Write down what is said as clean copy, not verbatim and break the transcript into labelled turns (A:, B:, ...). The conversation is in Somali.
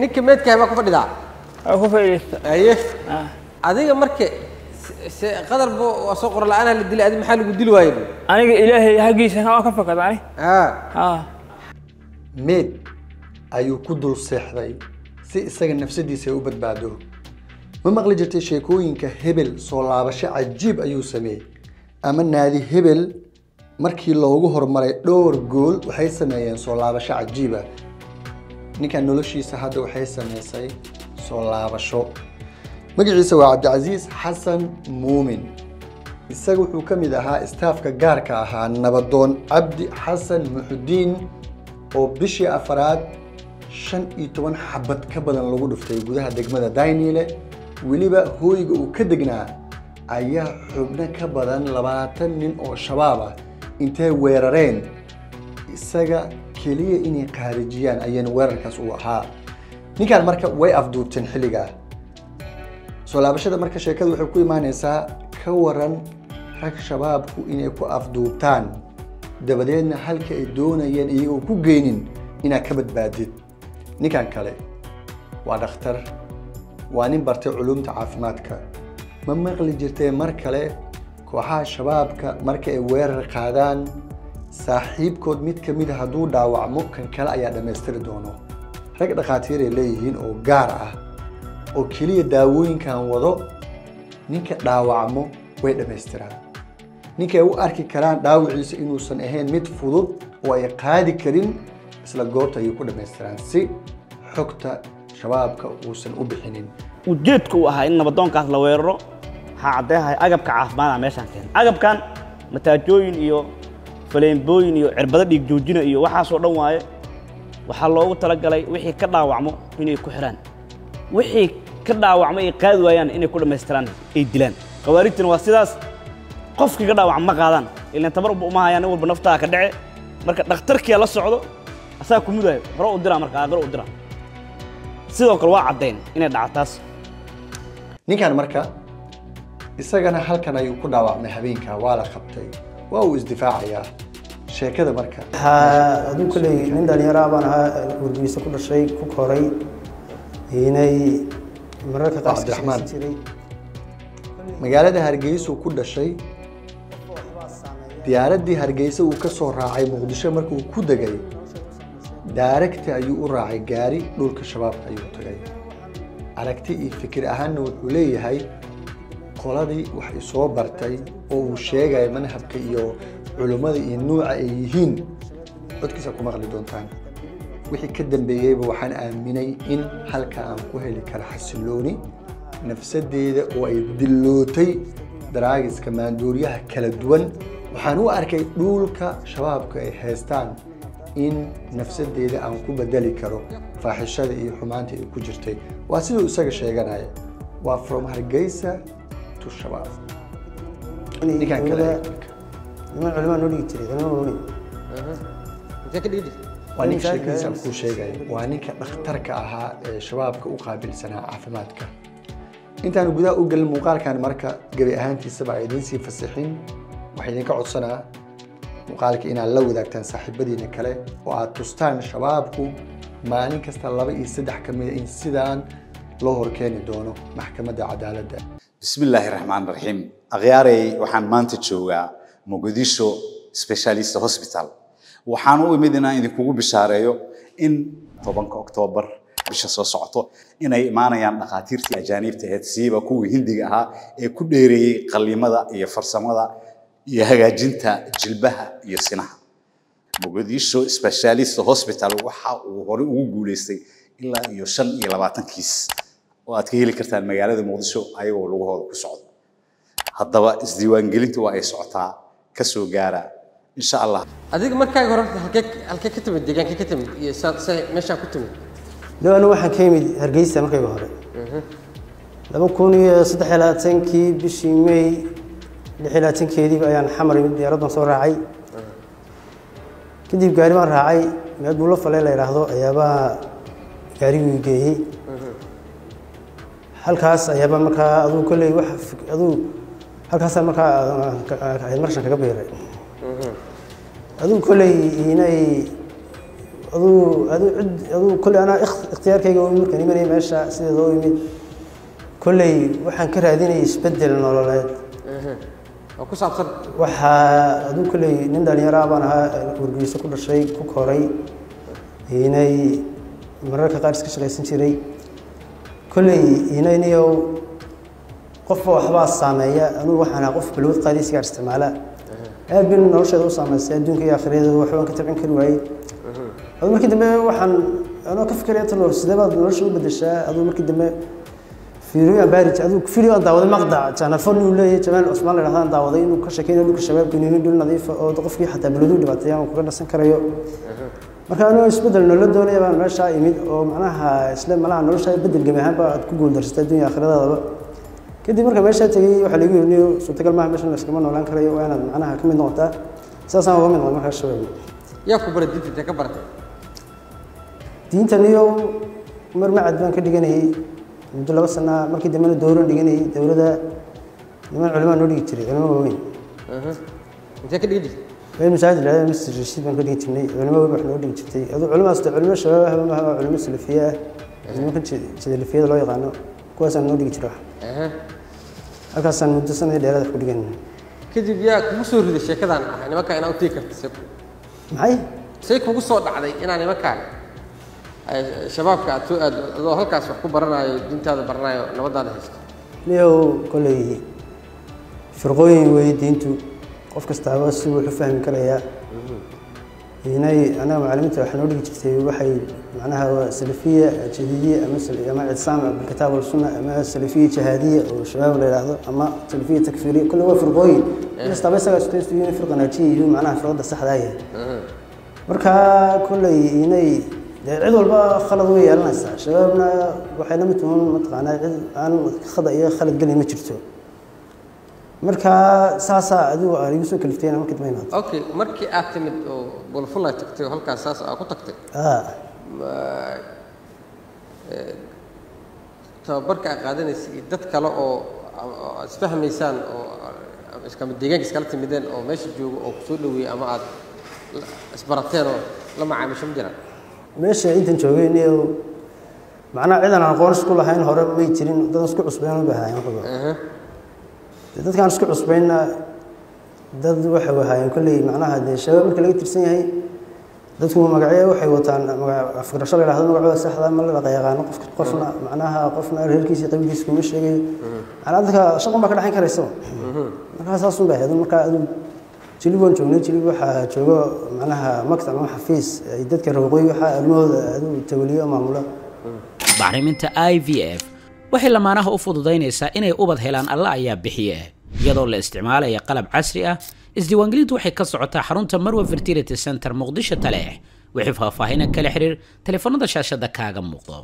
A: ninka meedka ma ku fadhida
B: ku fadhida
A: aye adiga marka qadar boo soo qor la'aan la dilay adii maxaa lagu dil waayay
B: aniga ilaahay hagiisa ka fakadani
C: meed ayuu ku dul seexday si isaga nafsadiisa u badbaado ma maqli jirtay sheekooyinka hebel soo laabasho cajiib ayuu sameeyay ama naadi hebel markii loogu hormaray dhowr gool waxay sameeyeen soo laabasho cajiib ah ninka noloshiisa hadda waxay sameysay soo laabasho magaciisa waa Cabdicaziis Xasan Muumin isagu wuxuu kamid ahaa staafka gaarka ahaa nabadoon Cabdi Xasan Muxudiin oo bishii afraad 15 xabad ka badan lagu dhuftay gudaha degmada Daynile waliba hooyiga uu ka degnaa ayaa xubno ka badan 20 nin oo shabaab ah intay weerareen isaga kaliya inay qaarijiyaan ayaan weerarkaas u ahaa ninkan marka way afduubteen xilliga soo laabashada marka sheekadu waxay ku imaanaysaa ka waran rag shabaabku inay ku afduubtaan dabadeedna halka ay doonayeen iyagoo ku geenin inaa ka badbaadid ninkan kale waa dhakhtar waa nin bartay culuumta caafimaadka ma maqli jirtay mar kale kooxaha shabaabka marka ay weerar qaadaan saaxiibkood mid ka mid ah hadduu dhaawacmo kan kale ayaa dhammaystiri doono rag dhakhaatiir ay leeyihiin oo gaar ah oo kaliya daawooyinkan wado ninka dhaawacmo way dhammaystiraan ninka ay u arki karaan dhaawiciisa inuusan ahayn mid fudud oo ay qaadi karin isla goobta ayay ku dhammaystiraan si xogta shabaabka uusan u bixinin
B: ujeedku uu ahaa in nabadoonkaas la weeraro waxaa caddeeyahay agabka caafimaadka meeshaan keenay agabkan mataajooyin iyo faleembooyin iyo cirbado dhiig joojina iyo waxaasoo dhan waaye waxaa loogu talagalay wixii ka dhaawacmo inay ku xiraan wixii ka dhaawacmo ay qaadi waayaan inay ku dhammaystiraan ay dilaan qawaarijtuna waa sidaas qofkii ka dhaawacmo ma qaadaan ilaan tabar uma hayaan in walba naftaa ka dhace marka dhakhtarkii la socdo asaa ku mudayo hore u diraa marka aqal u diraa sidoo kale waa caddeyn inay dhactaas
C: ninkan marka isagana halkan ayuu ku dhaawacmay habeenka waa la qabtay waa uu isdifaacayaa sheekada marka
D: aduu kale nin dhalinyaro baan ahaa gurgiisa ku dhashay ku koray inay mararka qaar
C: Cabdiraxmaan magaalada Hargeysa ku dhashay diyaaradii Hargeysa uu ka soo raacay Muqdisho markuu ku dagay daaragta ayuu u raacay gaari dhulka shabaabka ayuu tagay aragti iyo fikir ahaan wuxuu leeyahay qoladii wax soo bartay oo uu sheegay manhajka iyo culimada iyo nooca ay yihiin codkiisa ku maqli doontaan wixii ka dambeeyayba waxaan aaminay in halka aan ku heli karo xasilooni nafsadeeda oo ay dilootay daraagiska maanduuriyaha kala duwan waxaan u arkay dhulka shabaabka ay haystaan in nafsadeeda aan ku bedeli karo faaxishada iyo xumaanta ay ku jirtay waa sidoo isaga sheeganaya waa from Hargeysa to shabaab ninkan kale
D: niman culimaan noo dhigi jiray
C: waa ninka sheekadiisa ku sheegay waa ninka dhakhtarka ahaa ee shabaabka u qaabilsanaa caafimaadka intaan gudaha u galin muuqaalkan marka gabi ahaantiisa baa idin sii fasixin waxay idinka codsanaa muuqaalka inaad la wadaagtaan saaxiibadiina kale oo aad tustaan shabaabku maalin kasta 2 iyo 3 kamid in sidaan loo horkeeni doono maxkamadda cadaaladda
E: bismillahir rahmaanir rahiim aqyaarey waxaan maanta joogaa Mogadisho Specialist Hospital waxaan u imid inaan idinkugu bishaareeyo in 10 Oktoobar bisha soo socoto inay imaanayaan dhaqaatiirtii ajaanibta ee siiba kuwii Hindiga ahaa ee ku dheereeyay qalliimada iyo farsamada iyo hagaajinta jilbaha iyo sinaha Mogadisho Specialist Hospital waxa uu hore ugu guuleystay ilaa iyo 25 kiis oo aad ka heli kartaan magaalada Muqdisho ayagoo lagu hoodo ku socdo haddaba isdiiwaangelintu waa ay socotaa ka soo gaara insha Allah
A: adiga markaa hore halkee ka timid deegaanka ka timid iyo meesha ku timid
D: anu waxaan ka yimid Hargeysa markay hore 2023 bishii May 26keedii ayaan xamar imid diyaaradan soo raacay kadib gaari baan raacay meel buulo falay la yiraahdo ayaaba gaarigu geeyay halkaas ayaaba markaa aduu kulay wax aduu halkaas markaa ay marshan kaga beeray aduu kulay inay aduu kolley anaa ikhtiyaarkayga u markaan imanayay meesha sideeda u imid kolley waxaan ka raadinayay isbeddel nololeed
A: oo ku saabsan
D: waxaa aduu kolley nin dhalinyaro baan ahaa wargeyso ku dhashay ku koray inay mararka qaar iska shaqaysan jiray kolley inayniyow qofba waxbaa saameeya anuu waxaan ahaa qof balwad qaadi sigaar isticmaala aad bin nolosheeda u saameysay adduunka iyo aakhirada waxbaan ka tabcin kari waayey aduu markii dambe waxaan anoo ka fikiraya talo sidee baad nolosha u bedeshaa aduu markii dambe fiiriyoan baarij aduu video aan daawaday maqdac janafon uu leeyahay jamaal cusmaan la yidhahdaan daawaday inuu ka sheekeynayo dhulka shabaabka inuu yahay dhul nadiif oo qofkii xataa balwadu dhibaatay aan kuga dhasan karayo marka anoo isbeddel nolol doonaya baan meesha imid oo macnaha isla malaha nolosha beddel gami ahaanba aad ku guuldarsatay adduunka aakhiradaadaba kadib marka meesha tagay waxaa lagu yiri suurtagal maaha meeshan iskama noolaan karayo waa inaad macnaha ka mid noqotaa saasaan uga mid noqon markaa shabaab
A: yaa ku baray diinta ka baratay
D: diintan iyo mar macad baan ka dhiganayay muddo 2 sano markii dambena dowro dhiganayay dowladda niman culimo noo dhigi jiray culimo waaweyn
A: intee ka dhigi jirtay
D: way masaajid la masjid rashid baan ka dhigi jirnay culimo wax noo dhigi jirtay aduu culimaasta culimo shabaab ma aha culimo salafiya nimanka salafiyada loo yaqaano kuwaasaan noo dhigi jiray halkaasaan muddo sanadii dheeraad wax ku dhiganay
A: kadib yaa kugu soo riday sheekadan ah nimanka inaa u tegi karta
D: maxay
A: say kugu soo dhacday inaa nimankaan shabaabka aad soo aado adoo halkaas wax ku baranayo diintaada baranayo nabadaada haysto
D: niyow kolley firqooyin weeye diintu qof kastaaba si wuxuu fahmi karayaa inay anaga macallimiinta waxaa noo dhigi jirtay waxay macnaha waa salafiya jadiidiya ama ictisaam bilkitaab walsunna ama salafiya jihaadiya oo shabaab la yidhaahdo ama salafiya takfiiriya kolley waa firqooyin kastaaba isagaa istuyin firqa naajiya iyo macnaha firqada saxda yahay marka kolley inay cid walba khalad way yeelanaysaa shabaabna waxay la mid tahay mataqaanaa cid aan khada iyo khalad gelin ma jirto marka saasaa adigu aad igu soo kaliftayna markii dambe inaad
A: okay markii aad timid oo bulfulay tagtay oo halkaas saas aad ku tagtay tababarka aad qaadanaysay dad kale oo isfahmaysaan oo iskama deegaanka iskala timideen oo meesha joogo oo kusoo dhaweeyay ama aad isbarateen oo la macaamisho ma jiraan
D: meesha intan joogay niyo macnaha ciidan aan aqoon isku lahayn hore way jirin dad isku cusbeen u baahaayeen dadkaan isku cusbeenna dad waxay wahaayeen kolley macnaha dee shabaab marka laga tirsan yahay dadku magacyo waxay wataan afgarasho la yidhaahdo magacooda saxda ma la yaqaano qofna macnaha qofna reerkiisa qabiilkiisa kuma sheegayo macnaha dadka shaqo ma ka dhaxayn karayso markaa saas un baa ahayd markaa adu jilib waan joognay jilib waxaa joogo macnaha maktab ama xafiis ay dadka rooqoy waxaa ilmahooda adu tawaliyo maamula
F: bacriminta IVF waxay lamaanaha u fududaynaysaa inay ubad helaan alla ayaa bixiye iyadoo la isticmaalaya qalab casri ah isdiiwaangelintu waxay ka socotaa xarunta Marwa Fertility Center Muqdisho Taleex wixii faahfaahin kala xiriir telefoonada shaashada kaaga muuqdo